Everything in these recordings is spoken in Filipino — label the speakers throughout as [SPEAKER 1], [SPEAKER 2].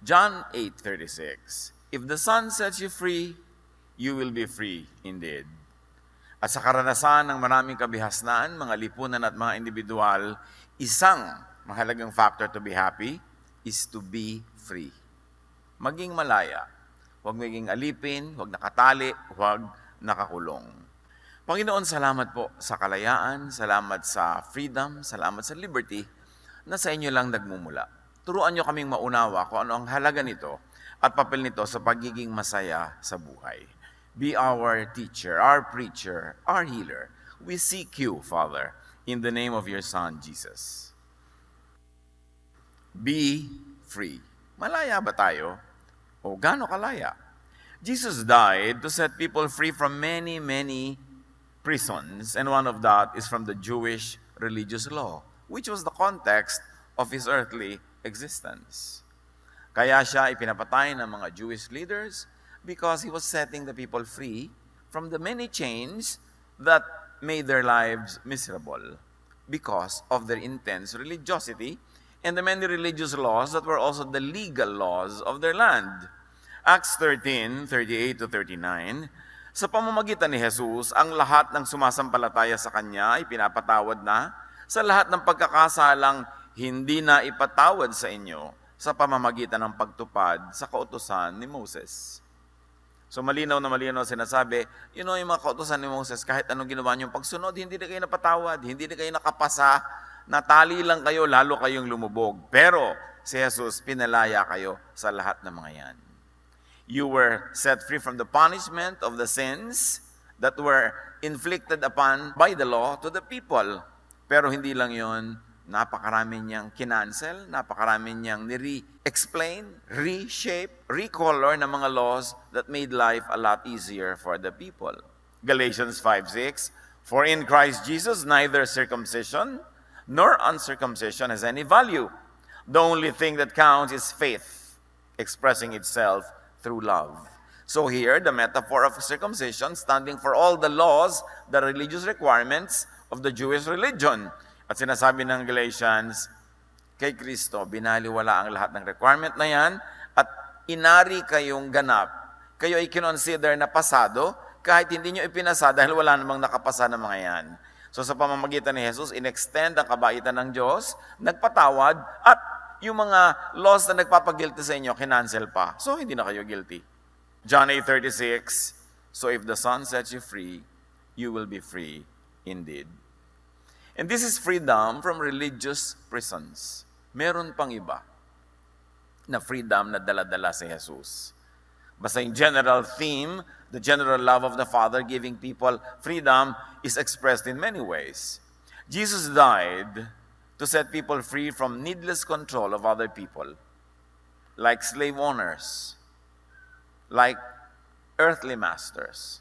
[SPEAKER 1] John 8:36, if the Son sets you free, you will be free indeed. At sa karanasan ng maraming kabihasnan, mga lipunan at mga individual, isang mahalagang factor to be happy is to be free. Maging malaya. Huwag maging alipin, huwag nakatali, huwag nakakulong. Panginoon, salamat po sa kalayaan, salamat sa freedom, salamat sa liberty na sa inyo lang nagmumula. Turuan nyo kaming maunawa kung ano ang halaga nito at papel nito sa pagiging masaya sa buhay. Be our teacher, our preacher, our healer. We seek you, Father, in the name of your Son, Jesus. Be free. Malaya ba tayo? O gaano kalaya? Jesus died to set people free from many, many prisons, and one of that is from the Jewish religious law, which was the context of his earthly existence. Kaya siya ipinapatay ng mga Jewish leaders because he was setting the people free from the many chains that made their lives miserable because of their intense religiosity and the many religious laws that were also the legal laws of their land. Acts 13:38-39, sa pamamagitan ni Jesus, ang lahat ng sumasampalataya sa Kanya ay pinapatawad na sa lahat ng pagkakasalang hindi na ipatawad sa inyo sa pamamagitan ng pagtupad sa kautusan ni Moses. So malinaw na malinaw sinasabi, yung mga kautusan ni Moses, kahit anong ginawa niyong pagsunod, hindi na kayo napatawad, hindi na kayo nakapasa, natali lang kayo, lalo kayong lumubog. Pero si Jesus, pinalaya kayo sa lahat ng mga yan. You were set free from the punishment of the sins that were inflicted upon by the law to the people. Pero hindi lang yon, napakarami niyang kinancel, napakarami niyang ni-re-explain, reshape, recolor ng mga laws that made life a lot easier for the people. Galatians 5:6, for in Christ Jesus neither circumcision nor uncircumcision has any value. The only thing that counts is faith, expressing itself through love. So here, the metaphor of circumcision standing for all the laws, the religious requirements of the Jewish religion. At sinasabi ng Galatians, kay Kristo, binaliwala ang lahat ng requirement na yan at inari kayong ganap. Kayo ay kinonsider na pasado kahit hindi nyo ipinasa dahil wala namang nakapasa ng mga yan. So sa pamamagitan ni Jesus, in-extend ang kabaitan ng Diyos, nagpatawad, at yung mga laws na nagpapagilty sa inyo, kinancel pa. So hindi na kayo guilty. John 8:36, so if the Son sets you free, you will be free indeed. And this is freedom from religious prisons. Meron pang iba na freedom na dala-dala si Jesus. Basta yung general theme, the general love of the Father giving people freedom is expressed in many ways. Jesus died to set people free from needless control of other people, like slave owners, like earthly masters,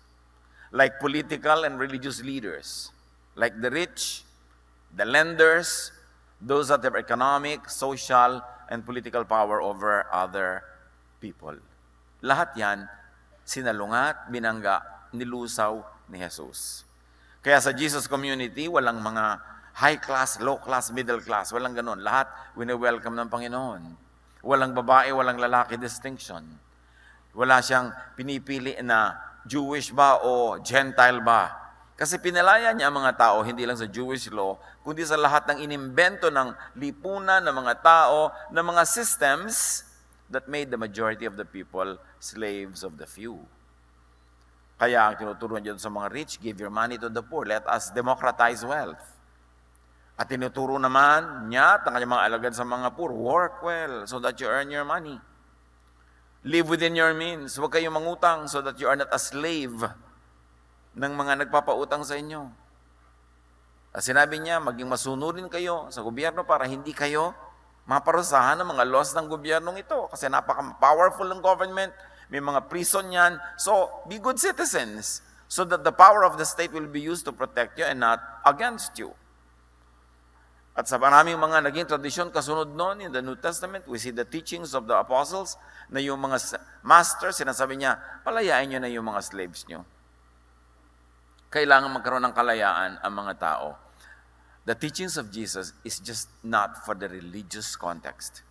[SPEAKER 1] like political and religious leaders, like the rich, the lenders, those that have economic, social, and political power over other people. Lahat yan, sinalungat, binangga, nilusaw ni Jesus. Kaya sa Jesus community, walang mga high class, low class, middle class, walang ganun. Lahat, wini-welcome ng Panginoon. Walang babae, walang lalaki distinction. Wala siyang pinipili na Jewish ba o Gentile ba. Kasi pinalaya niya ang mga tao, hindi lang sa Jewish law, kundi sa lahat ng inimbento ng lipunan ng mga tao, ng mga systems that made the majority of the people slaves of the few. Kaya ang tinuturuan dyan sa mga rich, give your money to the poor. Let us democratize wealth. At tinuturo naman niya at ang kanyang mga alagad sa mga poor, work well so that you earn your money. Live within your means. Huwag kayong mangutang so that you are not a slave ng mga nagpapautang sa inyo. At sinabi niya, maging masunurin kayo sa gobyerno para hindi kayo maparusahan ng mga laws ng gobyernong ito. Kasi napaka-powerful ng government, may mga prison yan. So, be good citizens so that the power of the state will be used to protect you and not against you. At sa maraming mga naging tradisyon kasunod noon in the New Testament, we see the teachings of the apostles na yung mga masters, sinasabi niya, palayain nyo na yung mga slaves nyo. Kailangan magkaroon ng kalayaan ang mga tao. The teachings of Jesus is just not for the religious context,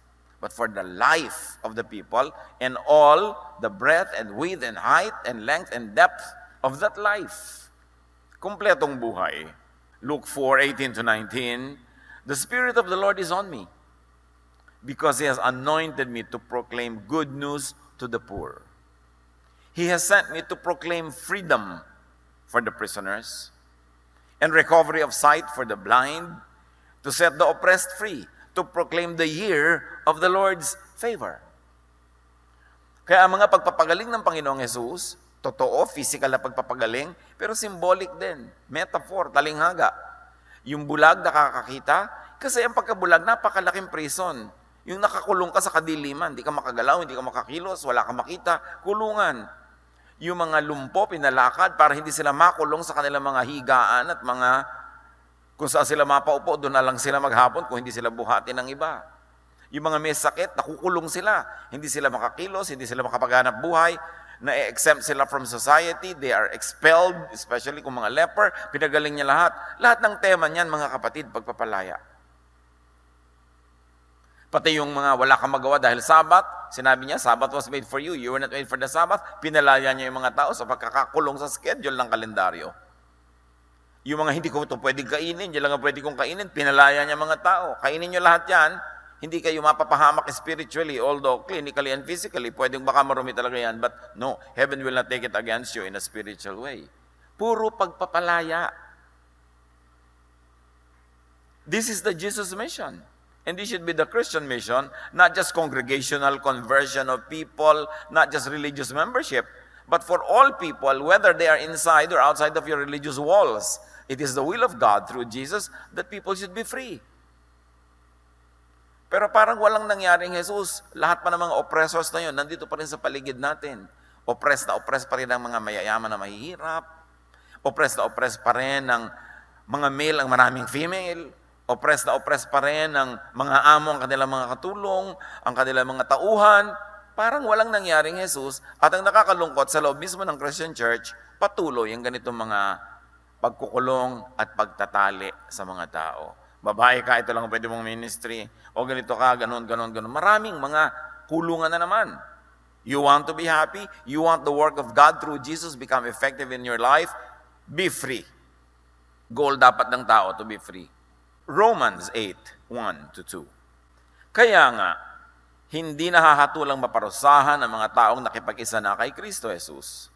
[SPEAKER 1] but for the life of the people and all the breadth and width and height and length and depth of that life. Kumpletong buhay. Luke 4:18-19, the Spirit of the Lord is on me, because He has anointed me to proclaim good news to the poor. He has sent me to proclaim freedom for the prisoners and recovery of sight for the blind, to set the oppressed free, to proclaim the year of the Lord's favor. Kaya ang mga pagpapagaling ng Panginoong Hesus, totoo, physical na pagpapagaling, pero symbolic din, metaphor, talinghaga. Yung bulag nakakakita, kasi ang pagkabulag, napakalaking prison. Yung nakakulong ka sa kadiliman, hindi ka makagalaw, hindi ka makakilos, wala ka makita, kulungan. Yung mga lumpo, pinalakad para hindi sila makulong sa kanilang mga higaan at mga, kung saan sila mapaupo, doon na lang sila maghapon kung hindi sila buhatin ng iba. Yung mga may sakit, nakukulong sila. Hindi sila makakilos, hindi sila makapaghanap buhay, na-exempt sila from society, they are expelled, especially kung mga leper, pinagaling niya lahat. Lahat ng tema niyan, mga kapatid, pagpapalaya. Pati yung mga wala kang magawa dahil Sabat, sinabi niya, Sabat was made for you, you were not made for the Sabbath, pinalaya niya yung mga tao sa pagkakakulong sa schedule ng kalendaryo. Yung mga hindi ko ito pwedeng kainin, yan lang ang pwede kong kainin, pinalaya niya mga tao. Kainin niyo lahat yan, hindi kayo mapapahamak spiritually, although clinically and physically, pwedeng baka marumi talaga yan, but no, heaven will not take it against you in a spiritual way. Puro pagpapalaya. This is the Jesus mission. And this should be the Christian mission, not just congregational conversion of people, not just religious membership, but for all people, whether they are inside or outside of your religious walls. It is the will of God through Jesus that people should be free. Pero parang walang nangyaring Jesus. Lahat pa ng mga oppressors na yun, nandito pa rin sa paligid natin. Oppressed na oppressed pa rin ang mga mayayaman na mahihirap. Oppressed na oppressed pa rin ang mga male ang maraming female. Oppressed na oppressed pa rin ang mga amo ang kanilang mga katulong, ang kanilang mga tauhan. Parang walang nangyaring Jesus. At ang nakakalungkot sa loob mismo ng Christian Church, patuloy ang ganitong mga pagkukulong at pagtatali sa mga tao. Babae ka, ito lang ang pwede mong ministry. O ganito ka, ganun. Maraming mga kulungan na naman. You want to be happy? You want the work of God through Jesus become effective in your life? Be free. Goal dapat ng tao to be free. Romans 8:1-2. Kaya nga, hindi nahahatulang maparusahan ang mga taong nakipag-isa na kay Kristo Jesus.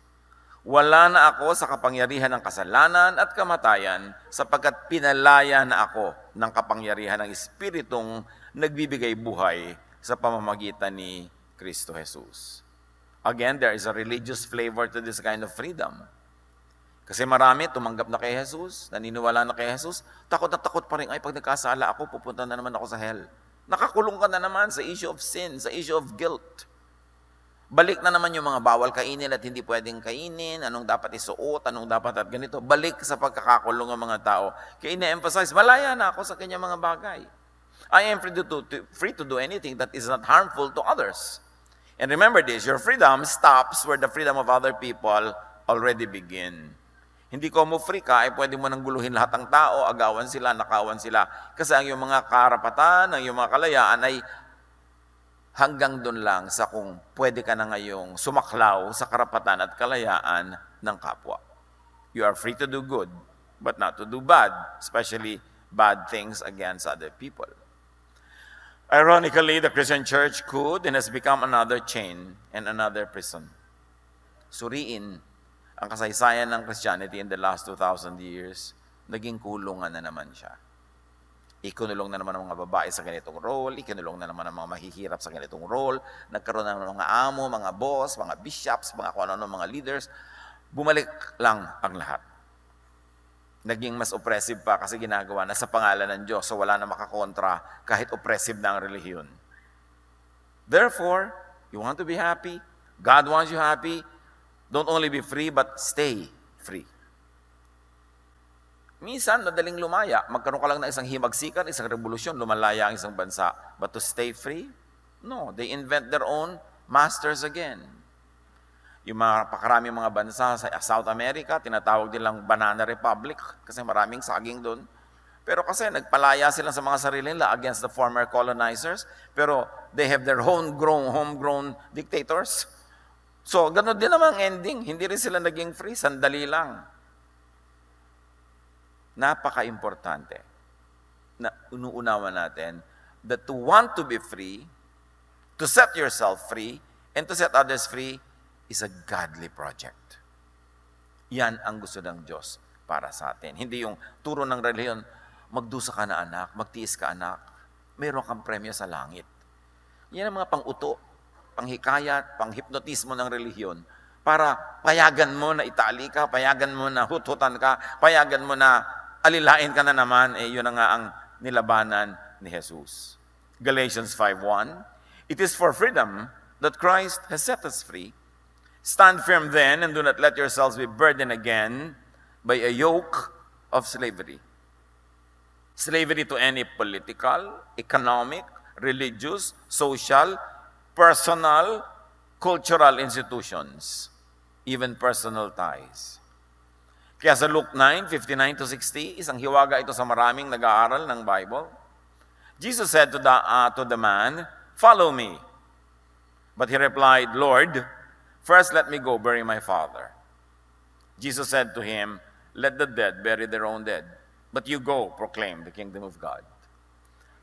[SPEAKER 1] Wala na ako sa kapangyarihan ng kasalanan at kamatayan sapagkat pinalaya na ako ng kapangyarihan ng Espiritong nagbibigay buhay sa pamamagitan ni Kristo Jesus. Again, there is a religious flavor to this kind of freedom. Kasi marami tumanggap na kay Jesus, naniniwala na kay Jesus, takot na takot pa rin, ay pag nagkasala ako, pupunta na naman ako sa hell. Nakakulong ka na naman sa issue of sin, sa issue of guilt. Balik na naman yung mga bawal kainin at hindi pwedeng kainin, anong dapat isuot, anong dapat at ganito. Balik sa pagkakakulong ng mga tao. Kaya ina-emphasize, malaya na ako sa kanyang mga bagay. I am free to do anything that is not harmful to others. And remember this, your freedom stops where the freedom of other people already begin. Hindi ko mo free ka, ay pwede mo nang guluhin lahat ng tao, agawan sila, nakawan sila. Kasi ang iyong mga karapatan, ang iyong mga kalayaan ay hanggang doon lang sa kung pwede ka na ngayong sumaklaw sa karapatan at kalayaan ng kapwa. You are free to do good, but not to do bad, especially bad things against other people. Ironically, the Christian church could and has become another chain and another prison. Suriin ang kasaysayan ng Christianity in the last 2,000 years, naging kulungan na naman siya. Ikinulong na naman ang mga babae sa ganitong role, ikinulong na naman ang mga mahihirap sa ganitong role, nagkaroon na ng mga amo, mga boss, mga bishops, mga kung ano mga leaders, bumalik lang ang lahat. Naging mas oppressive pa kasi ginagawa na sa pangalan ng Diyos, so wala na makakontra kahit oppressive na ang relihiyon. Therefore, you want to be happy, God wants you happy, don't only be free but stay free. Minsan, madaling lumaya. Magkaroon ka lang ng isang himagsikan, isang revolusyon, lumalaya ang isang bansa. But to stay free? No, they invent their own masters again. Yung mga pakaraming mga bansa sa South America, tinatawag nilang Banana Republic kasi maraming saging doon. Pero kasi nagpalaya sila sa mga sarili nila against the former colonizers, pero they have their homegrown dictators. So, ganun din naman ang ending. Hindi rin sila naging free, sandali lang. Napaka-importante na unuunawa natin that to want to be free, to set yourself free, and to set others free is a godly project. Yan ang gusto ng Diyos para sa atin. Hindi yung turo ng relihiyon, magdusa ka na anak, magtiis ka anak, meron kang premyo sa langit. Yan ang mga pang-uto, panghikayat, panghipnotismo ng relihiyon para payagan mo na itali ka, payagan mo na huthutan ka, payagan mo na alilain ka na naman, yun na nga ang nilabanan ni Jesus. Galatians 5:1, it is for freedom that Christ has set us free. Stand firm then and do not let yourselves be burdened again by a yoke of slavery. Slavery to any political, economic, religious, social, personal, cultural institutions, even personal ties. Kaya sa Luke 9:59-60, isang hiwaga ito sa maraming nag-aaral ng Bible. Jesus said to the man, "Follow me." But he replied, "Lord, first let me go bury my father." Jesus said to him, "Let the dead bury their own dead. But you go, proclaim the kingdom of God."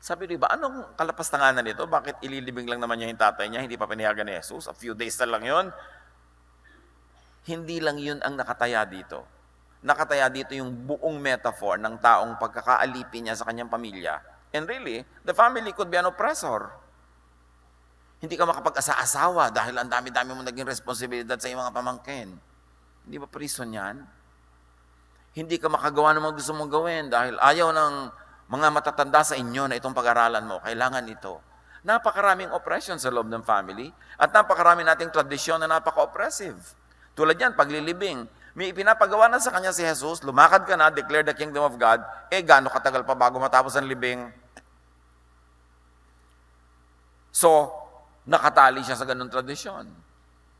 [SPEAKER 1] Sabi niyo ba, anong kalapastanganan nito? Bakit ililibing lang naman niya yung tatay niya, hindi pa pinayagan ni Jesus? A few days na lang yun. Hindi lang yun ang nakataya dito. Nakataya dito yung buong metaphor ng taong pagkakaalipin niya sa kanyang pamilya. And really, the family could be an oppressor. Hindi ka makapag-asa-asawa dahil ang dami-dami mo naging responsibilidad sa iyong mga pamangkin. Hindi ba prison yan? Hindi ka makagawa ng mga gusto mong gawin dahil ayaw ng mga matatanda sa inyo na itong pag-aralan mo. Kailangan ito. Napakaraming oppression sa loob ng family at napakaraming nating tradisyon na napaka-oppressive. Tulad yan, paglilibing. May ipinapagawa na sa kanya si Jesus, lumakad ka na, declare the kingdom of God, gaano katagal pa bago matapos ang libing? So, nakatali siya sa ganung tradisyon.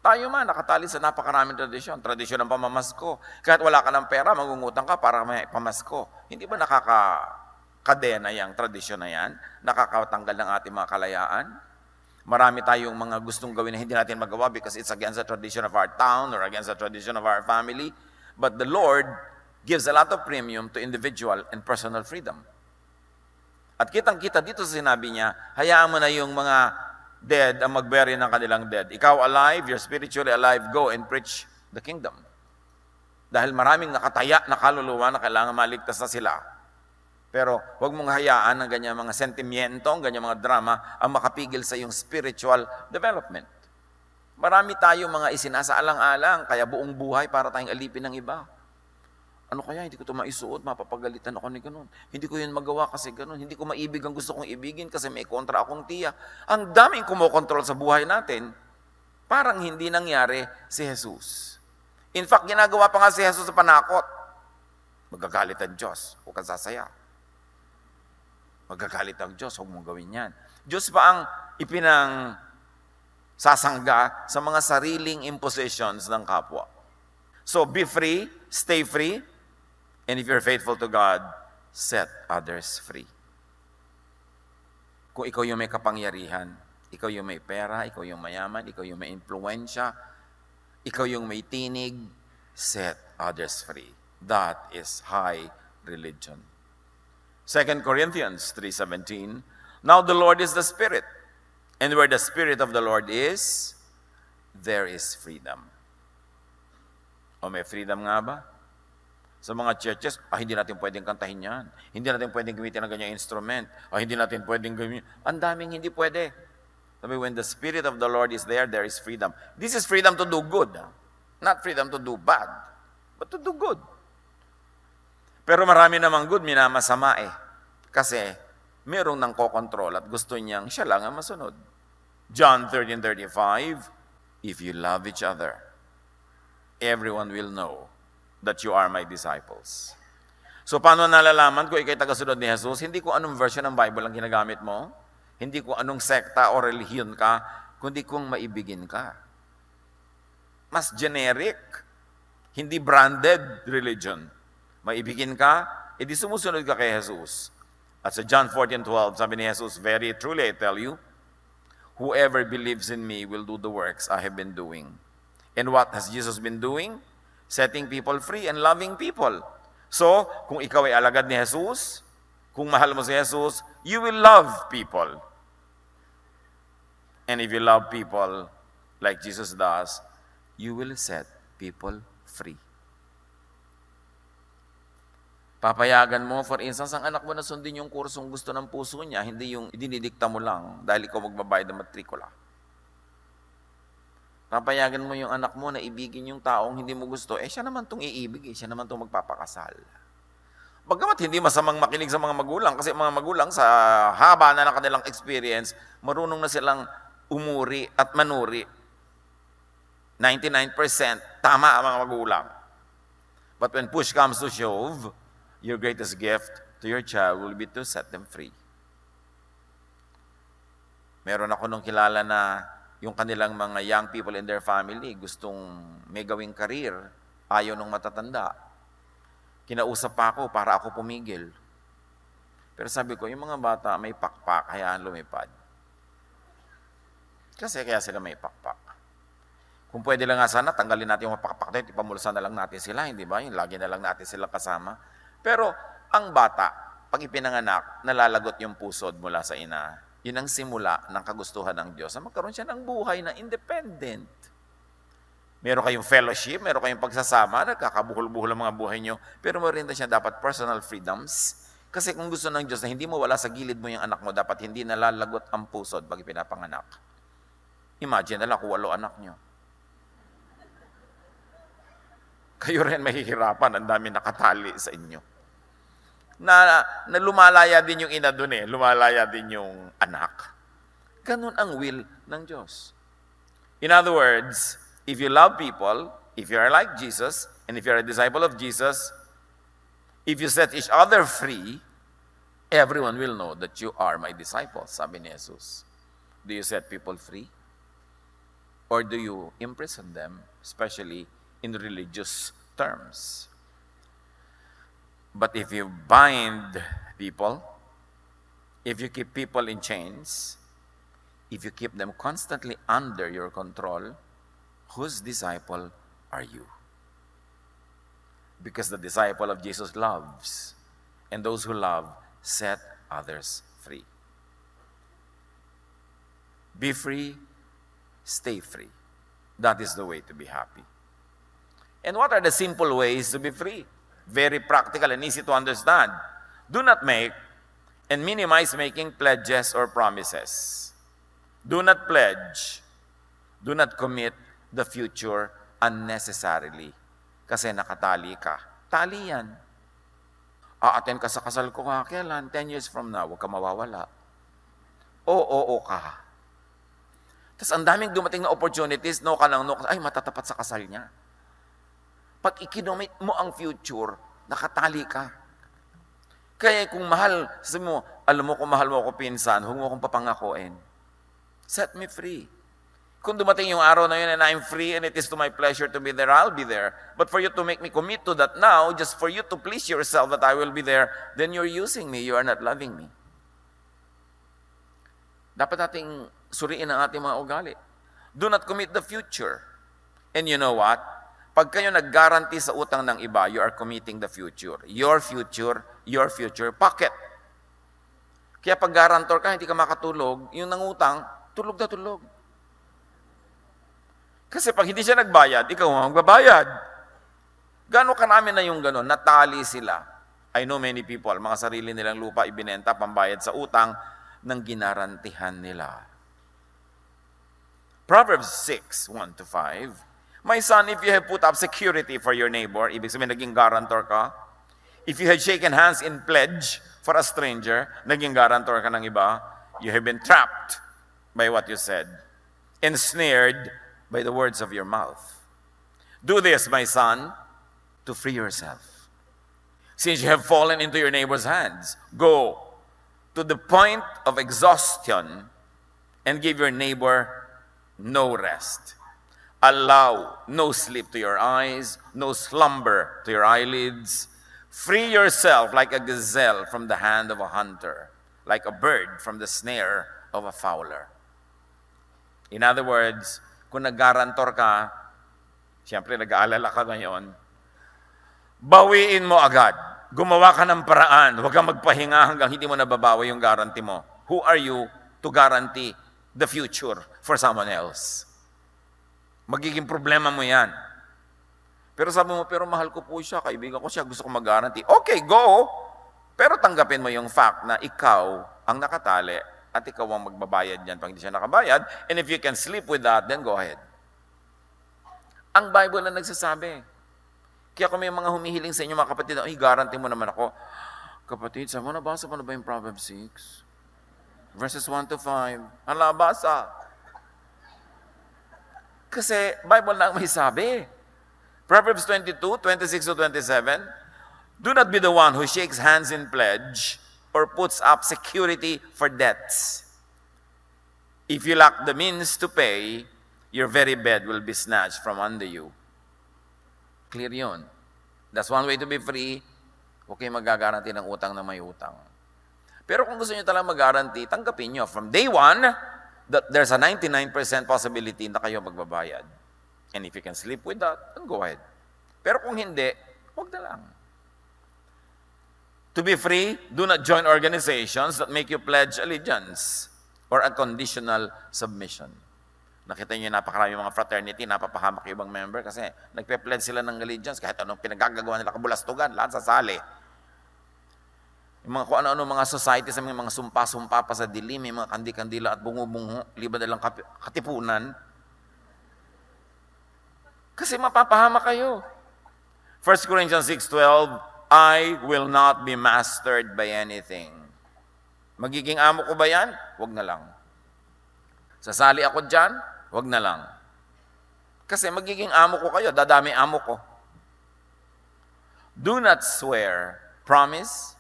[SPEAKER 1] Tayo man, nakatali sa napakaraming tradisyon. Tradisyon ng pamamasko. Kahit wala ka ng pera, mangungutang ka para may pamasko. Hindi ba nakakakadena yung tradisyon na yan? Nakakatanggal ng ating mga kalayaan? Marami tayong mga gustong gawin na hindi natin magawa because it's against the tradition of our town or against the tradition of our family. But the Lord gives a lot of premium to individual and personal freedom. At kitang-kita dito sa sinabi niya, hayaan mo na yung mga dead ang magbury ng kanilang dead. Ikaw alive, you're spiritually alive, go and preach the kingdom. Dahil maraming nakataya na kaluluwa na kailangan maligtas na sila. Pero huwag mong hayaan ang ganyan mga sentimiento, ang ganyan mga drama, ang makapigil sa iyong spiritual development. Marami tayong mga isinasaalang-alang, kaya buong buhay para tayong alipin ng iba. Ano kaya, hindi ko ito maisuot, mapapagalitan ako ni ganun. Hindi ko yun magawa kasi ganun. Hindi ko maibig ang gusto kong ibigin kasi may kontra akong tiya. Ang daming kumokontrol sa buhay natin, parang hindi nangyari si Jesus. In fact, ginagawa pa nga si Jesus sa panakot. Magagalit ang Diyos, huwag kang sasaya. Magagalit ang Diyos, huwag mong gawin yan. Diyos pa ang ipinang sasangga sa mga sariling impositions ng kapwa. So be free, stay free, and if you're faithful to God, set others free. Kung ikaw yung may kapangyarihan, ikaw yung may pera, ikaw yung mayaman, ikaw yung may influensya, ikaw yung may tinig, set others free. That is high religion. 2 Corinthians 3:17, now the Lord is the Spirit, and where the Spirit of the Lord is, there is freedom. O may freedom nga ba? Sa mga churches, hindi natin pwedeng kantahin yan. Hindi natin pwedeng gamitin ng ganyang instrument. Hindi natin pwedeng gamitin. Ang daming hindi pwede. Sabi, when the Spirit of the Lord is there, there is freedom. This is freedom to do good. Not freedom to do bad, but to do good. Pero marami namang good, minamasama Kasi merong nang kokontrol at gusto niyang siya lang ang masunod. John 13:35, if you love each other, everyone will know that you are my disciples. So paano nalalaman kung ikay tagasunod ni Jesus? Hindi kung anong version ng Bible ang ginagamit mo, hindi kung anong sekta o relihiyon ka, kundi kung maibigin ka. Mas generic, hindi branded religion. Maibigin ka, edi sumusunod ka kay Jesus. At sa John 14:12, sabi ni Jesus, very truly I tell you, whoever believes in me will do the works I have been doing. And what has Jesus been doing? Setting people free and loving people. So, kung ikaw ay alagad ni Jesus, kung mahal mo si Jesus, you will love people. And if you love people like Jesus does, you will set people free. Papayagan mo, for instance, ang anak mo na sundin yung kursong gusto ng puso niya, hindi yung dinidikta mo lang dahil ikaw magbabayad ng matrikula. Papayagan mo yung anak mo na ibigin yung taong hindi mo gusto, siya naman itong iibig, siya naman itong magpapakasal. Bagamat hindi masamang makinig sa mga magulang, kasi mga magulang sa haba na ng kanilang experience, marunong na silang umuri at manuri. 99% tama ang mga magulang. But when push comes to shove, your greatest gift to your child will be to set them free. Meron ako nung kilala na yung kanilang mga young people in their family gustong may gawing career, ayaw nung matatanda. Kinausap pa ako para ako pumigil. Pero sabi ko, yung mga bata may pakpak, hayaan lumipad. Kasi kaya sila may pakpak. Kung pwede lang nga sana, tanggalin natin yung pakpak na yun, ipamulsan na lang natin sila, hindi ba? Yung lagi na lang natin sila kasama. Pero ang bata, pag ipinanganak, nalalagot yung pusod mula sa ina. Yun ang simula ng kagustuhan ng Diyos na magkaroon siya ng buhay na independent. Meron kayong fellowship, meron kayong pagsasama, nagkakabuhol-buhol ang mga buhay nyo, pero meron din siya dapat personal freedoms. Kasi kung gusto ng Diyos na hindi mo wala sa gilid mo yung anak mo, dapat hindi nalalagot ang pusod pag ipinapanganak. Imagine na lang kung 8 anak nyo. Kayo rin mahihirapan, ang dami nakatali sa inyo. Na lumalaya din yung ina dun lumalaya din yung anak. Ganun ang will ng Diyos. In other words, if you love people, if you are like Jesus, and if you are a disciple of Jesus, if you set each other free, everyone will know that you are my disciples, sabi ni Jesus. Do you set people free? Or do you imprison them, especially in religious terms? But if you bind people, if you keep people in chains, if you keep them constantly under your control, whose disciple are you? Because the disciple of Jesus loves, and those who love set others free. Be free, stay free. That is the way to be happy. And what are the simple ways to be free? Very practical and easy to understand. Do not make and minimize making pledges or promises. Do not pledge. Do not commit the future unnecessarily. Kasi nakatali ka. Tali yan. A-attend ka sa kasal ko kailan? 10 years from now, huwag ka mawawala. Oo ka. Tapos ang daming dumating na opportunities, no ka lang, no ka, ay matatapat sa kasal niya. Pag ikinomit mo ang future, nakatali ka. Kaya kung mahal, sabi mo, alam mo kung mahal mo ako pinsan, huwag mo akong papangakuin. Set me free. Kung dumating yung araw na yun and I'm free and it is to my pleasure to be there, I'll be there. But for you to make me commit to that now, just for you to please yourself that I will be there, then you're using me, you are not loving me. Dapat nating suriin ang ating mga ugali. Do not commit the future. And you know what? Pag kayo nag-guarantee sa utang ng iba, you are committing the future. Your future pocket. Kaya pag guarantor ka, hindi ka makatulog, yung nangutang, tulog na tulog. Kasi pag hindi siya nagbayad, ikaw ang magbabayad. Gano'n karami na yung gano'n, natali sila. I know many people, mga sarili nilang lupa ibinenta, pambayad sa utang, ng ginarantihan nila. Proverbs 6, 1-5, my son, if you have put up security for your neighbor, ibig sabihin naging guarantor ka, if you had shaken hands in pledge for a stranger, naging guarantor ka ng iba, you have been trapped by what you said, ensnared by the words of your mouth. Do this, my son, to free yourself. Since you have fallen into your neighbor's hands, go to the point of exhaustion and give your neighbor no rest. Allow no sleep to your eyes, no slumber to your eyelids, Free yourself like a gazelle from the hand of a hunter, like a bird from the snare of a fowler. In other words, kung nag-garantor ka, siyempre nag-aalala ka ngayon, bawiin mo agad. Gumawa ka ng paraan. Huwag kang magpahinga hanggang hindi mo nababawi yung guarantee mo. Who are you to guarantee the future for someone else? Magiging problema mo yan. Pero sabi mo, pero mahal ko po siya, kaibigan ko siya, gusto ko mag-guarantee. Okay, go! Pero tanggapin mo yung fact na ikaw ang nakatali at ikaw ang magbabayad yan pag hindi siya nakabayad. And if you can sleep with that, then go ahead. Ang Bible na nagsasabi. Kaya kung may mga humihiling sa inyo mga kapatid, ay, guarantee mo naman ako. Kapatid, sabi mo, nabasa mo na ba yung Proverbs 6? Verses 1 to 5. Hala, basa. Kasi Bible na ang may sabi. Proverbs 22, 26 to 27, do not be the one who shakes hands in pledge or puts up security for debts. If you lack the means to pay, your very bed will be snatched from under you. Clear yun. That's one way to be free. Huwag kayong mag-guarantee ng utang na may utang. Pero kung gusto nyo talagang mag-guarantee, tanggapin nyo from day one that there's a 99% possibility na kayo magbabayad. And if you can sleep with that, then go ahead. Pero kung hindi, huwag na lang. To be free, do not join organizations that make you pledge allegiance or a conditional submission. Nakita niyo napakarami mga fraternity, napapahamak yung ibang member kasi nagpe-pledge sila ng allegiance kahit anong pinagagagawa nila, kabulastugan, lahat sasali. Yung mga kung ano-ano mga society sa mga sumpa-sumpa pa sa dilim, may mga kandi-kandila at bungo-bungo, liba na lang katipunan. Kasi mapapahamak kayo. 1 Corinthians 6:12, I will not be mastered by anything. Magiging amo ko ba yan? Huwag na lang. Sasali ako dyan? Huwag na lang. Kasi magiging amo ko kayo, dadami amo ko. Do not swear. Promise.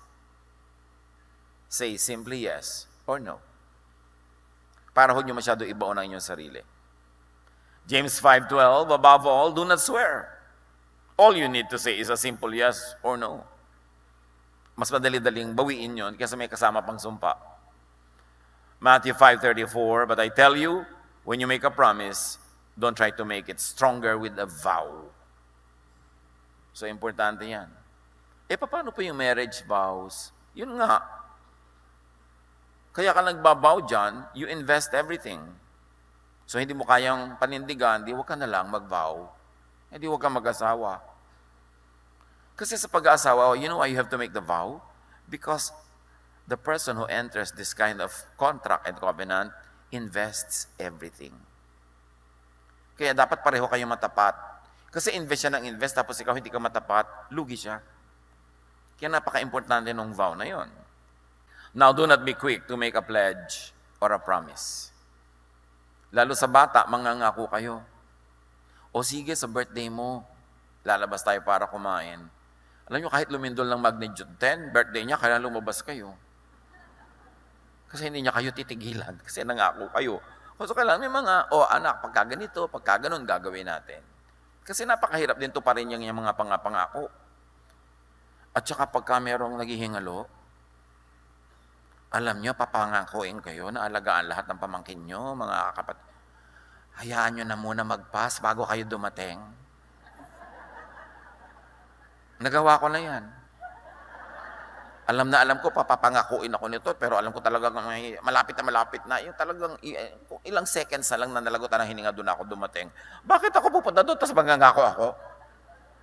[SPEAKER 1] Say simply yes or no. Para huwag nyo masyado ibaon ang inyong sarili. James 5:12, above all, do not swear. All you need to say is a simple yes or no. Mas madali-daling bawiin yon kasi may kasama pang sumpa. Matthew 5:34, but I tell you, when you make a promise, don't try to make it stronger with a vow. So, importante yan. Paano po yung marriage vows? Yun nga. Kaya ka nagbabaw dyan, you invest everything. So, hindi mo kayang panindigan, di huwag ka na lang mag-vow. Hindi huwag ka mag-asawa. Kasi sa pag-aasawa, you know why you have to make the vow? Because the person who enters this kind of contract and covenant invests everything. Kaya dapat pareho kayo matapat. Kasi invest siya ng invest, tapos ikaw hindi ka matapat, lugi siya. Kaya napaka-importante ng vow na yon. Now, do not be quick to make a pledge or a promise. Lalo sa bata, mangangako kayo. O sige, sa birthday mo, lalabas tayo para kumain. Alam nyo, kahit lumindol ng magnitude 10, birthday niya, kailangan lumabas kayo. Kasi hindi niya kayo titigilan. Kasi nangako kayo. So kailangan may mga, anak, pagka ganito, pagka ganun, gagawin natin. Kasi napakahirap din to pa rin yung mga pangako. At saka pagka merong naghihingalo, alam nyo, papangakuin kayo na alagaan lahat ng pamangkin nyo, mga kapatid. Hayaan nyo na muna mag-pass bago kayo dumating. Nagawa ko na yan. Alam na alam ko, papapangakuin ako nito, pero alam ko talagang malapit na. Yung talagang ilang seconds na lang na nalagutan ng hininga doon ako dumating. Bakit ako pupunta doon, tapos mangangako ako?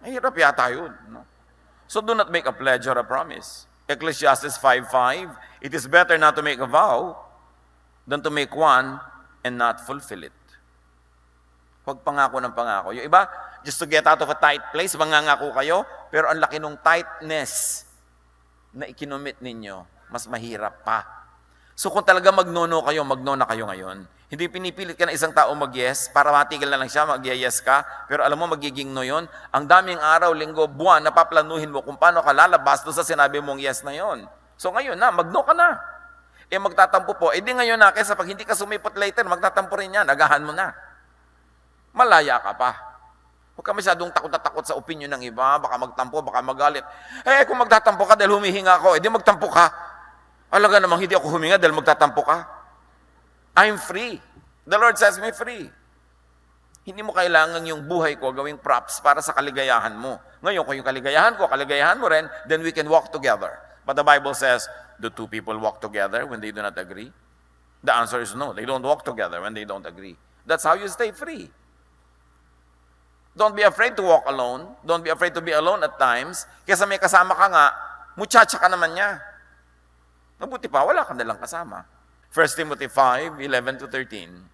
[SPEAKER 1] Mahirap yata yun. No? So do not make a pledge or a promise. Ecclesiastes 5:5, it is better not to make a vow than to make one and not fulfill it. Huwag pangako ng pangako. Yung iba, just to get out of a tight place, mangangako kayo, pero ang laki ng tightness na ikinomit ninyo, mas mahirap pa. So kung talaga magnono kayo, magno na kayo ngayon. Hindi pinipilit ka na isang tao mag-yes, para matigil na lang siya, mag-yes ka, pero alam mo magiging no yun. Ang daming araw, linggo, buwan, napaplanuhin mo kung paano ka lalabas doon sa sinabi mong yes na yon. So ngayon na, magno ka na. Magtatampo po, di ngayon na, kaysa pag hindi ka sumipot later, magtatampo rin yan, agahan mo na. Malaya ka pa. Huwag ka masyadong takot na takot sa opinion ng iba, baka magtampo, baka magalit. Kung magtatampo ka dahil humihinga ako, di magtampo ka. Alaga namang hindi ako huminga dahil magtatampo ka. I'm free. The Lord says me free. Hindi mo kailangan yung buhay ko gawing props para sa kaligayahan mo. Ngayon, kung yung kaligayahan mo rin, then we can walk together. But the Bible says, do two people walk together when they do not agree? The answer is no. They don't walk together when they don't agree. That's how you stay free. Don't be afraid to walk alone. Don't be afraid to be alone at times. Kesa may kasama ka nga, muchacha ka naman niya. Mabuti pa, wala ka nalang kasama. 1 Timothy 5:11-13.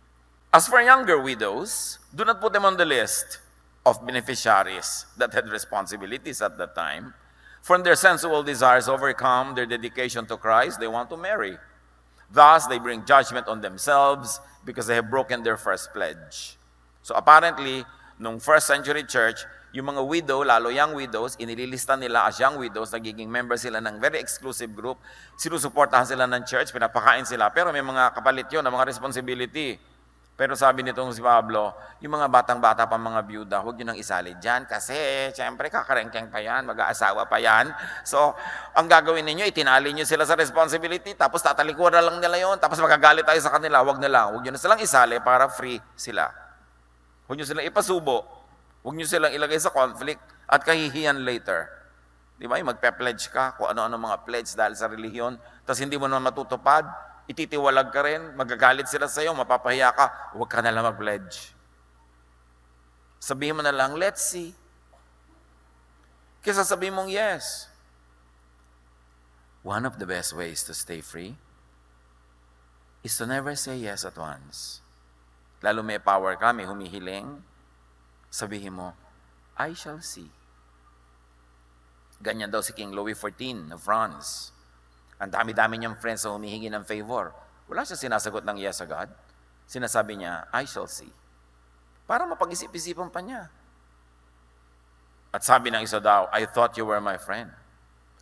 [SPEAKER 1] As for younger widows, do not put them on the list of beneficiaries that had responsibilities at that time. For when their sensual desires overcome their dedication to Christ, they want to marry. Thus, they bring judgment on themselves because they have broken their first pledge. So apparently, nung first century church, yung mga widow, lalo young widows, inililista nila as young widows, nagiging member sila ng very exclusive group, sinusuportahan sila ng church, pinapakain sila, pero may mga kapalit yun, mga responsibility. Pero sabi nitong si Pablo, yung mga batang-bata pa mga byuda, huwag nyo nang isali dyan kasi, siyempre, kakarengkeng pa yan, mag-aasawa pa yan. So, ang gagawin ninyo, itinali nyo sila sa responsibility, tapos tatalikuran lang nila yon, tapos magagalit tayo sa kanila, huwag na lang. Huwag nyo na silang isali para free sila. Huwag nyo silang ipasubo. Huwag nyo silang ilagay sa conflict at kahihiyan later. Di ba? Magpe-pledge ka kung ano-ano mga pledge dahil sa relihiyon, tapos hindi mo naman matutupad, ititiwalag ka rin, magagalit sila sa iyo, mapapahiya ka, huwag ka na lang mag-pledge. Sabihin mo na lang, let's see. Kesa sabihin mong yes. One of the best ways to stay free is to never say yes at once. Lalo may power ka, may humihiling, sabihin mo, I shall see. Ganyan daw si King Louis XIV of France. Ang dami-dami niyang friends na humihingi ng favor. Wala siya sinasagot ng yes agad. Sinasabi niya, I shall see. Para mapag-isip-isipan pa niya. At sabi ng isa daw, I thought you were my friend.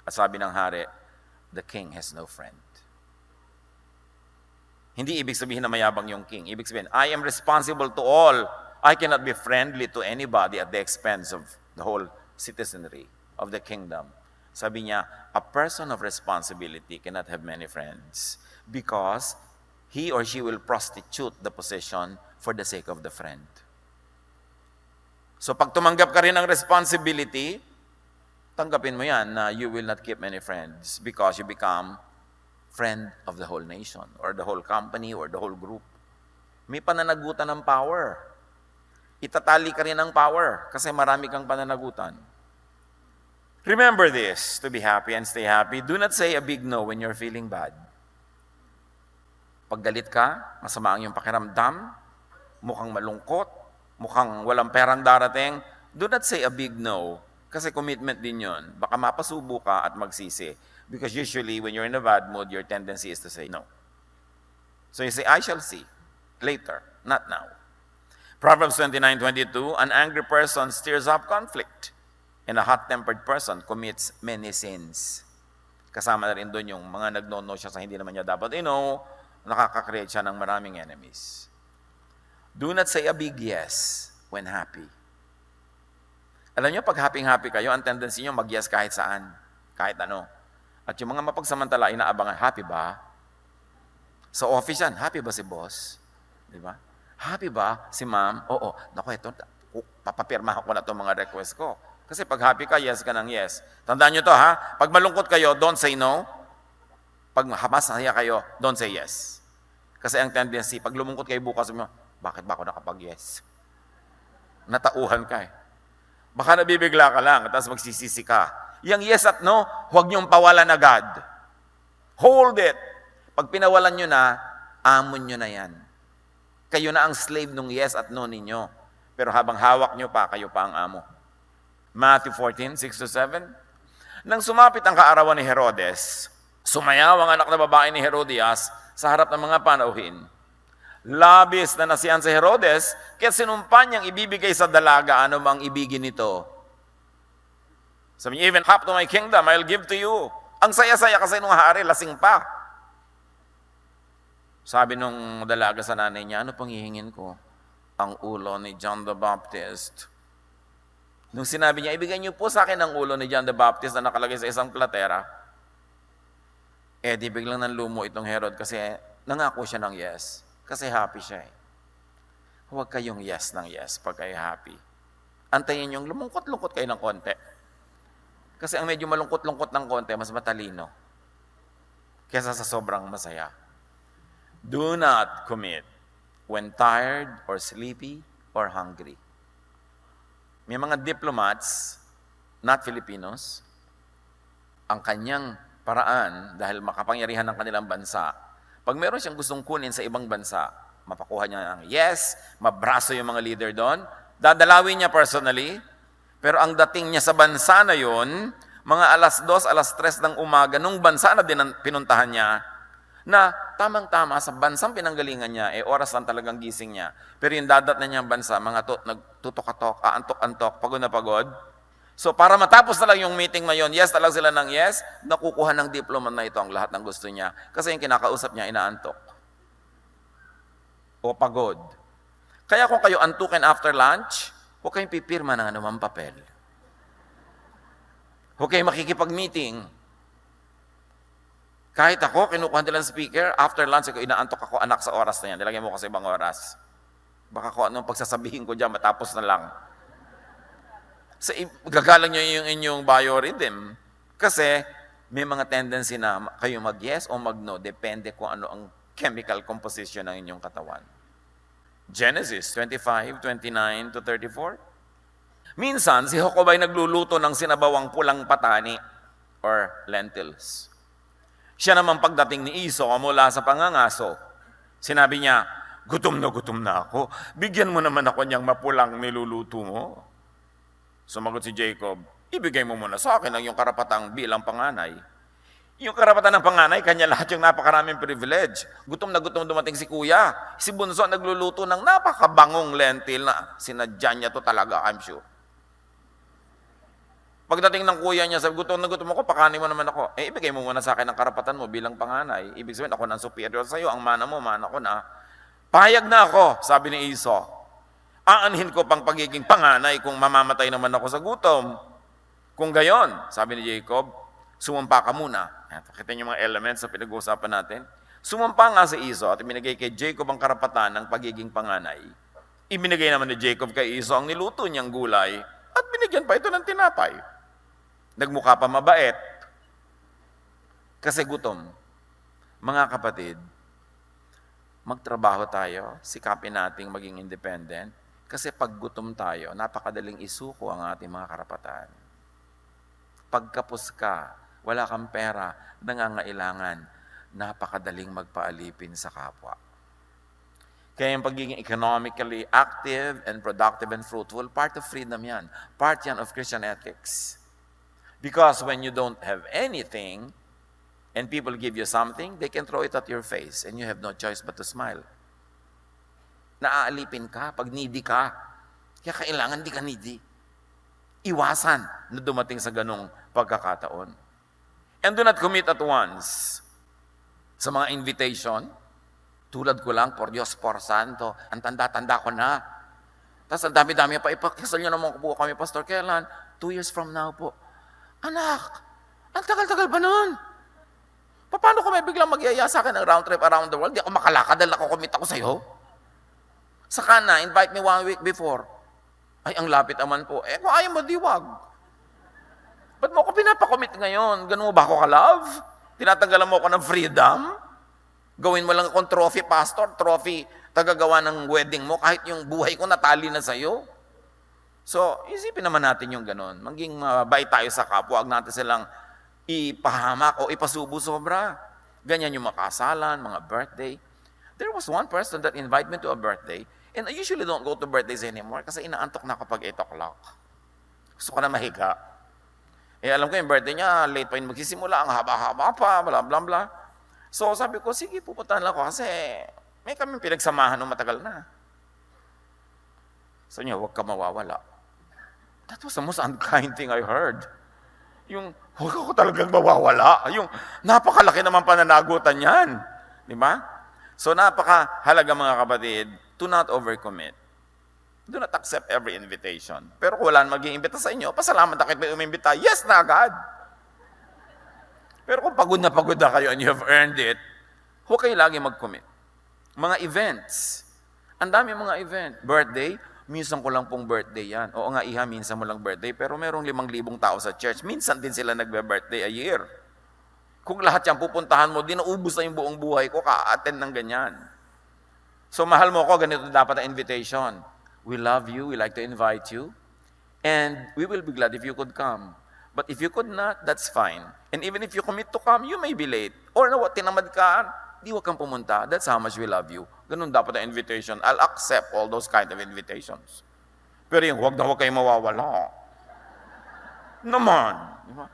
[SPEAKER 1] At sabi ng hari, the king has no friend. Hindi ibig sabihin na mayabang yung king. Ibig sabihin, I am responsible to all. I cannot be friendly to anybody at the expense of the whole citizenry of the kingdom. Sabi niya, a person of responsibility cannot have many friends because he or she will prostitute the position for the sake of the friend. So pag tumanggap ka rin ng responsibility, tanggapin mo yan na you will not keep many friends because you become friend of the whole nation or the whole company or the whole group. May pananagutan ng power. Itatali ka rin ng power kasi marami kang pananagutan. Remember this, to be happy and stay happy. Do not say a big no when you're feeling bad. Pag galit ka, masama ang iyong pakiramdam, mukhang malungkot, mukhang walang perang darating, do not say a big no. Kasi commitment din yun. Baka mapasubo ka at magsisi. Because usually, when you're in a bad mood, your tendency is to say no. So you say, I shall see. Later, not now. Proverbs 29:22, an angry person stirs up conflict. And a hot-tempered person commits many sins. Kasama na rin doon yung mga nagno-no siya sa hindi naman niya dapat nakaka-create siya ng maraming enemies. Do not say a big yes when happy. Alam niyo, pag happy-happy kayo, ang tendency niyo mag-yes kahit saan, kahit ano. At yung mga mapagsamantala, inaabangan, happy ba? Sa office yan, happy ba si boss? Di ba? Happy ba si ma'am? Oo, naku, ito, papapirmahan ko na itong mga request ko. Kasi pag happy ka, yes ka ng yes. Tandaan nyo to ha, pag malungkot kayo, don't say no. Pag masaya kayo, don't say yes. Kasi ang tendency, pag lumungkot kayo bukas, mo, bakit ba ako nakapag-yes? Natauhan ka eh. Baka nabibigla ka lang, tapos magsisisi ka. Yang yes at no, huwag niyong pawalan agad. Hold it. Pag pinawalan nyo na, amon nyo na yan. Kayo na ang slave ng yes at no ninyo. Pero habang hawak nyo pa, kayo pa ang amo. Matthew 14:6-7. Nang sumapit ang kaarawan ni Herodes, sumayaw ang anak na babae ni Herodias sa harap ng mga panauhin. Labis na nasiyan si Herodes, kaya sinumpa niyang ibibigay sa dalaga ano mang ibigin nito. Sabi niya, even half to my kingdom, I'll give to you. Ang saya-saya kasi nung hari, lasing pa. Sabi nung dalaga sa nanay niya, ano pang hihingin ko? Ang ulo ni John the Baptist. Nung sinabi niya, ibigay niyo po sa akin ang ulo ni John the Baptist na nakalagay sa isang platera, di biglang nanlumo itong Herod kasi nangako siya ng yes. Kasi happy siya eh. Huwag kayong yes ng yes pag kayo happy. Antayin yung lumungkot-lungkot kayo ng konti. Kasi ang medyo malungkot-lungkot ng konti, mas matalino kesa sa sobrang masaya. Do not commit when tired or sleepy or hungry. May mga diplomats, not Filipinos, ang kanyang paraan dahil makapangyarihan ng kanilang bansa, pag meron siyang gustong kunin sa ibang bansa, mapakuha niya ng yes, mabraso yung mga leader doon, dadalawin niya personally, pero ang dating niya sa bansa na yon, mga alas 2, alas 3 ng umaga, nung bansa na pinuntahan niya, na tamang-tama sa bansang pinanggalingan niya, oras lang talagang gising niya. Pero yung dadat na niyang bansa, mga nagtutok-atok, aantok-antok, pagod na pagod. So para matapos na lang yung meeting na yun, yes talagang sila ng yes, nakukuha ng diplomat na ito ang lahat ng gusto niya. Kasi yung kinakausap niya, inaantok. O pagod. Kaya kung kayo antukin after lunch, huwag kayong pipirma ng anumang papel. Huwag kayong makikipag-meeting. Kahit ako, kinukuha nila ng speaker, after lunch, inaantok ako, anak, sa oras na yan. Nilagyan mo kasi ibang oras. Baka kung anong pagsasabihin ko dyan, matapos na lang. Gagalang nyo yung inyong biorhythm. Kasi may mga tendency na kayo mag-yes o mag-no. Depende kung ano ang chemical composition ng inyong katawan. Genesis 25:29 to 34. Minsan, si Jacob ay nagluluto ng sinabawang pulang patani or lentils. Siya naman pagdating ni Esau mula sa pangangaso, sinabi niya, gutom na ako. Bigyan mo naman ako niyang mapulang niluluto mo. Sumagot si Jacob, ibigay mo muna sa akin ang iyong karapatang bilang panganay. Yung karapatan ng panganay, kanya lahat yung napakaraming privilege. Gutom na gutom dumating si kuya. Si Bunso nagluluto ng napakabangong lentil na sinadya niya to talaga, I'm sure. Pagdating ng kuya niya, sabi, gutom na gutom ako, pakanin mo naman ako. Ibigay mo muna sa akin ang karapatan mo bilang panganay. Ibig sabihin, ako ng superior sa iyo, ang mana mo, mana ko na. Payag na ako, sabi ni Esau. Aanhin ko pang pagiging panganay kung mamamatay naman ako sa gutom. Kung gayon, sabi ni Jacob, sumumpa ka muna. Pakita niyo mga elements na pinag-uusapan natin. Sumumpa nga si Esau at ibinigay kay Jacob ang karapatan ng pagiging panganay. Ibinigay naman ni Jacob kay Esau ang niluto niyang gulay at binigyan pa ito ng tinapay. Nagmukha pa mabait. Kasi gutom. Mga kapatid, magtrabaho tayo, sikapin nating maging independent, kasi pag gutom tayo, napakadaling isuko ang ating mga karapatan. Pagkapos ka, wala kang pera, nangangailangan, napakadaling magpaalipin sa kapwa. Kaya yung pagiging economically active and productive and fruitful, part of freedom yan. Part yan of Christian ethics. Because when you don't have anything, and people give you something, they can throw it at your face, and you have no choice but to smile. Naaalipin ka pag needy ka. Kaya kailangan di ka needy. Iwasan na dumating sa ganong pagkakataon. And do not commit at once sa mga invitation. Tulad ko lang, por Diyos, por Santo, ang tanda-tanda ko na. Tapos ang dami-dami pa, ipakasal nyo naman po kami, Pastor. Kailan? 2 years from now po. Anak, ang tagal-tagal ba nun? Paano ko may biglang magyaya sa akin ng round trip around the world? Di ako makalakad dahil nakukomit ako sa'yo. Saka na, invite me 1 week before. Ay, ang lapit naman po. Kung ayaw mo, diwag. Ba't mo ako pinapakomit ngayon? Ganun mo ba ako ka-love? Tinatanggalan mo ako ng freedom? Gawin mo lang akong trophy pastor, trophy tagagawa ng wedding mo, kahit yung buhay ko natali na sa'yo. So, isipin naman natin yung ganun. Maging mabait tayo sa kapwa, huwag natin silang ipahamak o ipasubo sobra. Ganyan yung makasalan, mga birthday. There was one person that invited me to a birthday, and I usually don't go to birthdays anymore kasi inaantok na kapag 8 o'clock. Gusto ko na mahiga. Alam ko yung birthday niya, late pa yun magsisimula, ang haba-haba pa, bla bla bla. So sabi ko, sige, pupuntahan lang ako kasi may kami pinagsamahan ng matagal na. So niya, huwag ka mawawala. That was the most unkind thing I heard. Yung, huwag ako talagang mawawala. Yung, napakalaki naman pananagutan yan. Di ba? So napakahalaga mga kapatid, to not overcommit. Do not accept every invitation. Pero kung wala na mag-iimbita sa inyo, pasalamat na kayo may umimbita, yes na agad. Pero kung pagod na kayo and you have earned it, huwag kayo lagi mag-commit. Mga events. Ang dami mga event. Birthday, minsan ko lang pong birthday yan. Oo nga, iha, minsan mo lang birthday, pero merong 5,000 tao sa church. Minsan din sila nagbe-birthday a year. Kung lahat yan pupuntahan mo, di naubos na yung buong buhay ko, ka-attend ng ganyan. So mahal mo ko, ganito dapat ang invitation. We love you, we like to invite you, and we will be glad if you could come. But if you could not, that's fine. And even if you commit to come, you may be late. Or na what, tinamad ka, di wag kang pumunta. That's how much we love you. Ganun dapat ang invitation. I'll accept all those kind of invitations. Pero yung huwag na huwag kayo mawawala. Naman. Diba?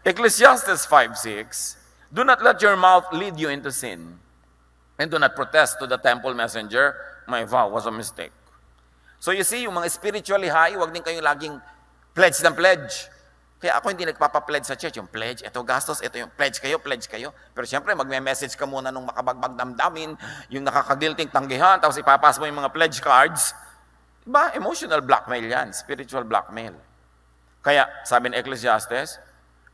[SPEAKER 1] Ecclesiastes 5:6, do not let your mouth lead you into sin, and do not protest to the temple messenger, my vow was a mistake. So you see, yung mga spiritually high, huwag din kayong laging pledge ng pledge. Kaya ako hindi nagpapa-pledge sa church. Yung pledge, ito gastos, ito yung pledge kayo. Pero siyempre, magme-message ka muna nung makabagbag damdamin, yung nakakagilting tanggihan, tapos ipapas mo yung mga pledge cards. Diba? Emotional blackmail yan. Spiritual blackmail. Kaya, sabi ni Ecclesiastes,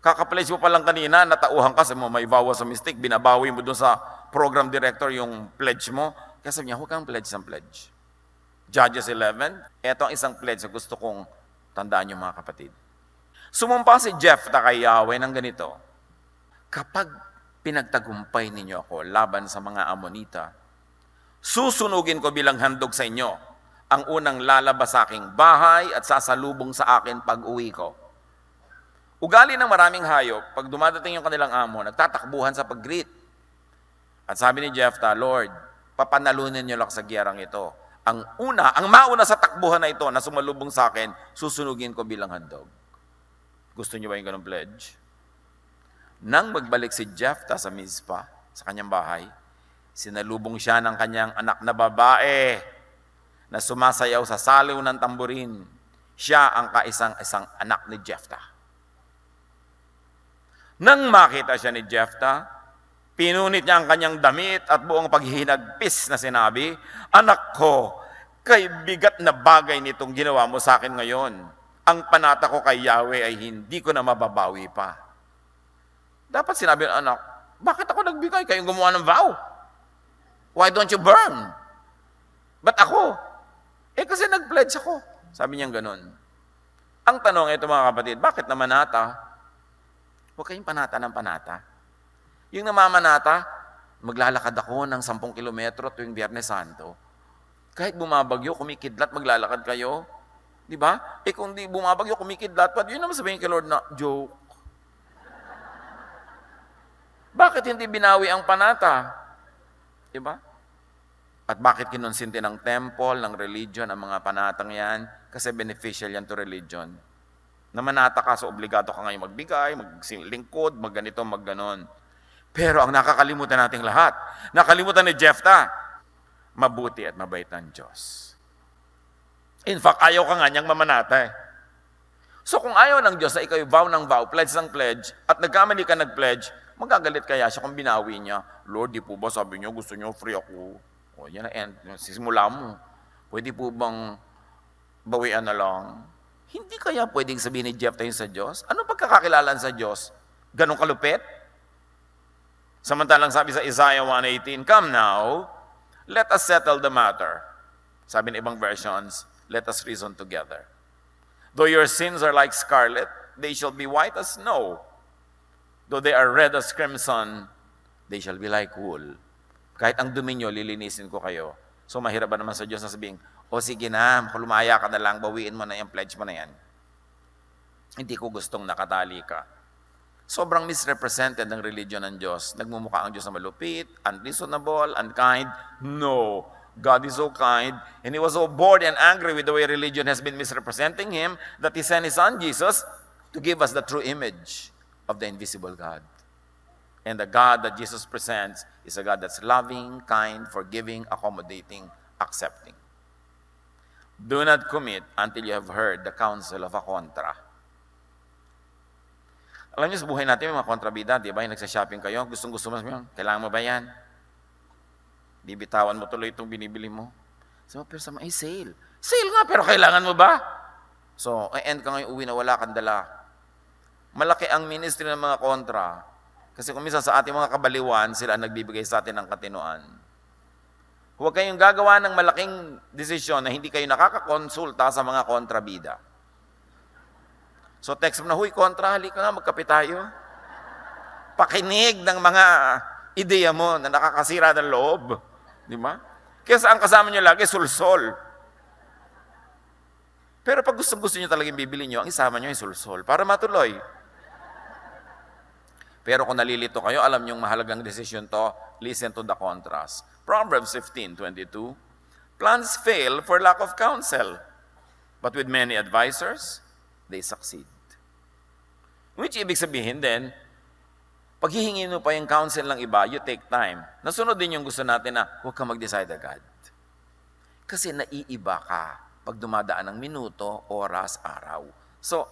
[SPEAKER 1] kaka-pledge mo pa lang kanina, natauhan ka, sabi mo, may vow was a mistake, binabawi mo doon sa program director yung pledge mo. Kaya sabi niya, huwag kang pledge ng pledge. Judges 11, ito ang isang pledge na gusto kong tandaan niyo mga kapatid. Sumumpa si Jephthah kay Yahweh ng ganito, kapag pinagtagumpay ninyo ako laban sa mga Amonita, susunugin ko bilang handog sa inyo ang unang lalabas sa aking bahay at sasalubong sa akin pag-uwi ko. Ugali ng maraming hayop, pag dumadating yung kanilang amo, nagtatakbuhan sa pag-greet. At sabi ni Jephthah, Lord, papanalunin niyo lang sa giyerang ito. Ang mauna sa takbuhan na ito na sumalubong sa akin, susunugin ko bilang handog. Gusto niyo ba yung ganong pledge? Nang magbalik si Jephthah sa Mizpah, sa kanyang bahay, sinalubong siya ng kanyang anak na babae na sumasayaw sa saliw ng tamburin. Siya ang kaisang-isang anak ni Jephthah. Nang makita siya ni Jephthah, pinunit niya ang kanyang damit at buong paghihinagpis na sinabi, anak ko, kay bigat na bagay nitong ginawa mo sa akin ngayon. Ang panata ko kay Yahweh ay hindi ko na mababawi pa. Dapat sinabi ng anak, bakit ako nagbigay? Kayong gumawa ng vow. Why don't you burn? Ba't ako? Kasi nag-pledge ako. Sabi niya ganun. Ang tanong ito mga kapatid, bakit na manata? Huwag kayong panata ng panata. Yung namamanata, maglalakad ako ng 10 kilometro tuwing Biyernes Santo. Kahit bumabagyo, kumikidlat, maglalakad kayo. Di ba? Kung di bumabagyo, kumikidlat pa, yun naman sabihin kay Lord na, joke. Bakit hindi binawi ang panata? Di ba? At bakit kinonsinti ng temple, ng religion, ang mga panatang yan? Kasi beneficial yan to religion. Namanata ka, so obligado ka ngayon magbigay, maglingkod, magganito, magganon. Pero ang nakakalimutan nating lahat, nakalimutan ni Jephthah, mabuti at mabait ng Diyos. In fact, ayaw ka nga niyang mamanata eh. So kung ayaw ng Diyos na ikaw vow ng vow, pledge ng pledge, at nagkamali ka nag-pledge, magagalit kaya siya kung binawi niya, Lord, di po ba sabi niyo, gusto niyo free ako? O yan na end, sisimula mo. Pwede po bang bawian na lang? Hindi kaya pwedeng sabihin ni Jephthah yun sa Diyos? Anong pagkakakilalan sa Diyos? Ganong kalupit? Samantalang sabi sa Isaiah 1:18, come now, let us settle the matter. Sabi ng ibang versions, let us reason together. Though your sins are like scarlet, they shall be white as snow. Though they are red as crimson, they shall be like wool. Kahit ang dumi nyo, lilinisin ko kayo. So mahirap ba naman sa Diyos na sabihin, o sige na, lumaya ka na lang, bawiin mo na yung pledge mo na yan. Hindi ko gustong nakatali ka. Sobrang misrepresented ng religion ng Diyos. Nagmumukha ang Diyos na malupit, unreasonable, unkind. No. God is so kind, and He was so bored and angry with the way religion has been misrepresenting Him that He sent His Son, Jesus, to give us the true image of the invisible God. And the God that Jesus presents is a God that's loving, kind, forgiving, accommodating, accepting. Do not commit until you have heard the counsel of a contra. Alam niyo sa buhay natin, may mga kontrabida, di ba? Yung nagsashopping kayo, gustong-gusto mo, kailangan mo ba yan? Bibitawan mo tuloy itong binibili mo. So, pero sa mga, sale. Sale nga, pero kailangan mo ba? So, end ka ngayon uwi na wala kang dala. Malaki ang ministry ng mga kontra. Kasi kung minsan sa ating mga kabaliwan, sila ang nagbibigay sa atin ng katinuan. Huwag kayong gagawa ng malaking desisyon na hindi kayo nakakakonsulta sa mga kontrabida. So text mo na, huy, kontra, halika nga, magkape tayo. Pakinig ng mga ideya mo na nakakasira ng loob. Di ba? Kaya ang kasama nyo lagi, sulsol. Pero pag gusto nyo talagang bibili nyo, ang isama nyo ay sulsol para matuloy. Pero kung nalilito kayo, alam nyo mahalagang decision to, listen to the contrast. Proverbs 15:22, plans fail for lack of counsel, but with many advisors, they succeed. Which ibig sabihin din, pag hihingin mo pa yung counsel ng iba, you take time. Nasunod din yung gusto natin na huwag kang mag-decide agad. Kasi naiiba ka pag dumadaan ng minuto, oras, araw. So,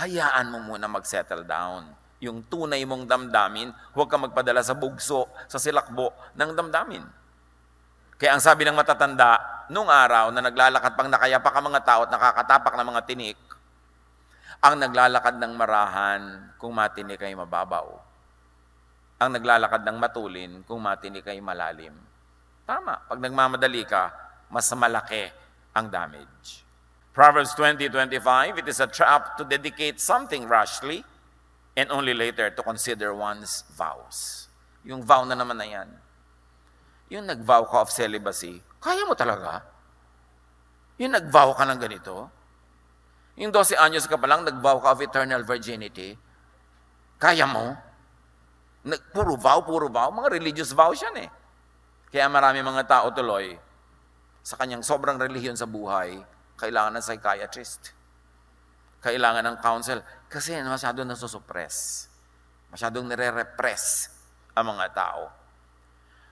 [SPEAKER 1] hayaan mo muna mag-settle down. Yung tunay mong damdamin, huwag kang magpadala sa bugso, sa silakbo ng damdamin. Kaya ang sabi ng matatanda, nung araw na naglalakad pang nakayapak ang mga tao at nakakatapak ng mga tinik, ang naglalakad ng marahan, kung matinik ay mababaw. Ang naglalakad ng matulin, kung matinik ay malalim. Tama, pag nagmamadali ka, mas malaki ang damage. Proverbs 20:25, it is a trap to dedicate something rashly and only later to consider one's vows. Yung vow na naman na yan. Yung nag-vow ka of celibacy, kaya mo talaga? Yung nag-vow ka ng ganito? Yung 12 anyos ka pa lang, nag-vow ka of eternal virginity, kaya mo? Puro vow. Mga religious vows yan eh. Kaya marami mga tao tuloy, sa kanyang sobrang relihiyon sa buhay, kailangan ng psychiatrist. Kailangan ng counsel. Kasi masyadong nasusuppress. Masyadong nire-repress ang mga tao.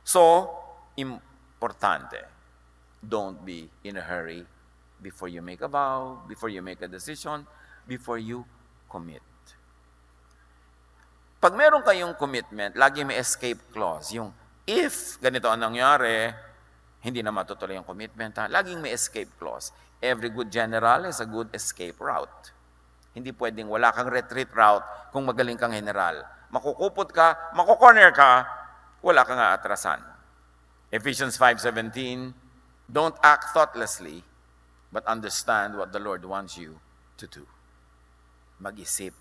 [SPEAKER 1] So, importante, don't be in a hurry before you make a vow, before you make a decision, before you commit. Pag meron kayong commitment, lagi may escape clause. Yung if ganito ang nangyari, hindi na matutuloy yung commitment. Laging may escape clause. Every good general has a good escape route. Hindi pwedeng wala kang retreat route kung magaling kang general. Makukupot ka, makukorner ka, wala kang aatrasan. Ephesians 5:17, don't act thoughtlessly, but understand what the Lord wants you to do. Mag-isip.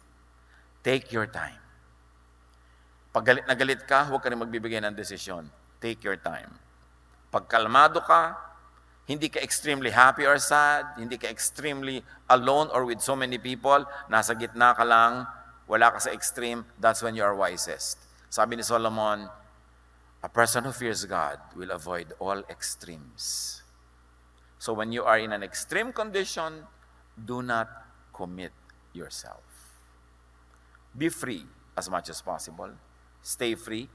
[SPEAKER 1] Take your time. Pag galit na galit ka, huwag ka rin magbibigay ng desisyon. Take your time. Pag kalmado ka, hindi ka extremely happy or sad, hindi ka extremely alone or with so many people, nasa gitna ka lang, wala ka sa extreme, that's when you are wisest. Sabi ni Solomon, a person who fears God will avoid all extremes. So when you are in an extreme condition, do not commit yourself. Be free as much as possible. Stay free.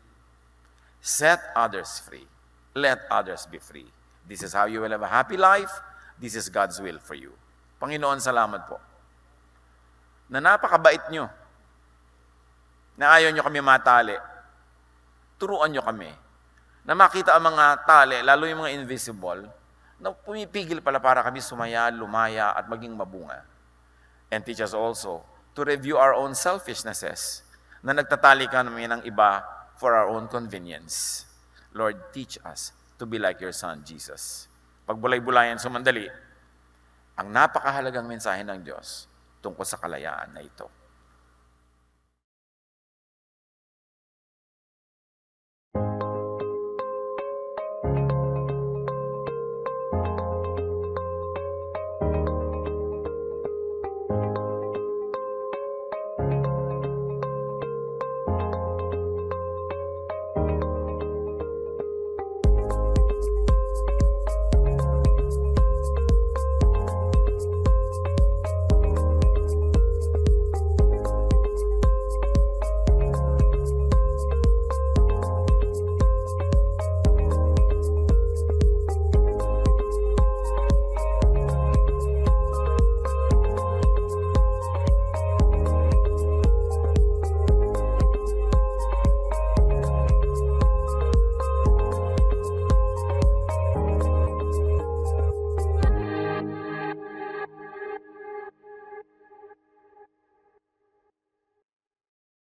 [SPEAKER 1] Set others free. Let others be free. This is how you will have a happy life. This is God's will for you. Panginoon, salamat po na napakabait nyo, na ayaw nyo kami matali. Turuan nyo kami na makita ang mga tali, lalo yung mga invisible, na pumipigil pala para kami sumaya, lumaya, at maging mabunga. And teach us also to review our own selfishnesses na nagtatali ka namin ng iba for our own convenience. Lord, teach us to be like your Son, Jesus. Pagbulay-bulayan sumandali, ang napakahalagang mensahe ng Diyos tungkol sa kalayaan na ito.